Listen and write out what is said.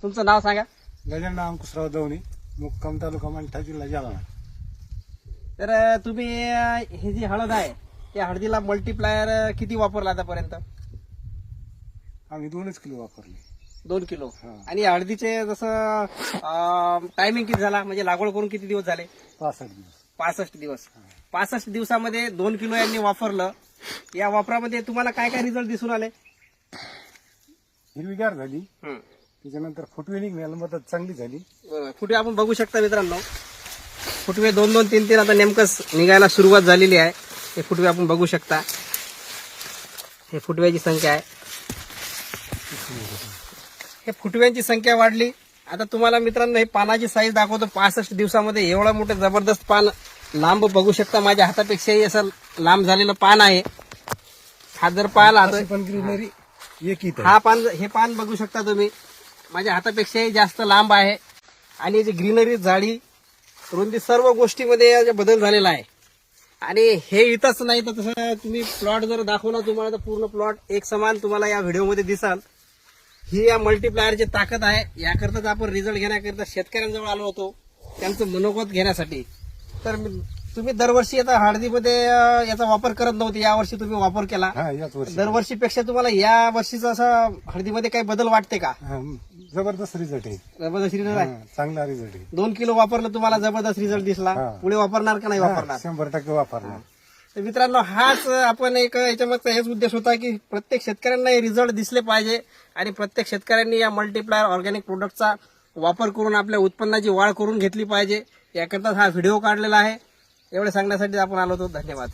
तुमचं नाव सांगा. गजानन अंकुशराव दवणी, मुक्काम तालुका मंठा, जिल्हा जालना. तर तुम्ही ही जी हळद आहे त्या हळदीला मल्टीप्लायर किती वापरला आतापर्यंत? आम्ही 2 किलो वापरले. 2 किलो. हा. आणि हळदीचे जसं टायमिंग किती झाला, म्हणजे लागवड करून किती दिवस झाले? 65 दिवस. 65 दिवस. 65 दिवसामध्ये 2 किलो यांनी वापरलं. या वापरामध्ये तुम्हाला काय काय रिझल्ट दिसून आले? हिरवीगार झाली, त्याच्यानंतर फुटवे निघण्याला मदत चांगली झाली. फुटवे आपण बघू शकता मित्रांनो, फुटवे 2-2, 3-3 आता नेमकंच निघायला सुरुवात झालेली आहे. हे फुटवे आपण बघू शकता. हे फुटव्याची संख्या आहे. हे फुटव्यांची संख्या वाढली. आता तुम्हाला मित्रांनो हे पानाची साईज दाखवतो. 65 दिवसामध्ये एवढं मोठं जबरदस्त पान, लांब बघू शकता, माझ्या हातापेक्षाही असं लांब झालेलं पान आहे. हा जर पाहिला तर पण ग्रीनरी एक हे पान बघू शकता तुम्ही, माझ्या हातापेक्षाही जास्त लांब आहे. आणि जी ग्रीनरी, जाडी, रुंदी, सर्व गोष्टीमध्ये बदल झालेला आहे. आणि हे इथंच नाही तर तसं तुम्ही प्लॉट जर दाखवला तुम्हाला तर पूर्ण प्लॉट एक समान तुम्हाला या व्हिडिओमध्ये दिसाल. ही या मल्टीप्लायरची ताकद आहे. याकरताच आपण रिझल्ट घेण्याकरिता शेतकऱ्यांजवळ आलो होतो, त्यांचं मनोगत घेण्यासाठी. तर तुम्ही दरवर्षी आता हळदीमध्ये याचा वापर करत नव्हते, यावर्षी तुम्ही वापर केला. दरवर्षीपेक्षा तुम्हाला या वर्षीचा असं हळदीमध्ये काही बदल वाटते का? जबरदस्त रिझल्ट आहे. जबरदस्त रिझल्ट आहे. चांगला रिझल्ट आहे. 2 किलो वापरलं, तुम्हाला जबरदस्त रिझल्ट दिसला. पुढे वापरणार का नाही वापरणार? 100% वापरणार. तर मित्रांनो, हाच आपण एक याच्यामध्ये हेच उद्देश होता की प्रत्येक शेतकऱ्यांना हे रिझल्ट दिसले पाहिजे आणि प्रत्येक शेतकऱ्यांनी या मल्टीप्लायर ऑर्गॅनिक प्रोडक्टचा वापर करून आपल्या उत्पन्नाची वाढ करून घेतली पाहिजे. याकरता हा व्हिडिओ काढलेला आहे. एवढे सांगण्यासाठी आपण आलो होतो. धन्यवाद.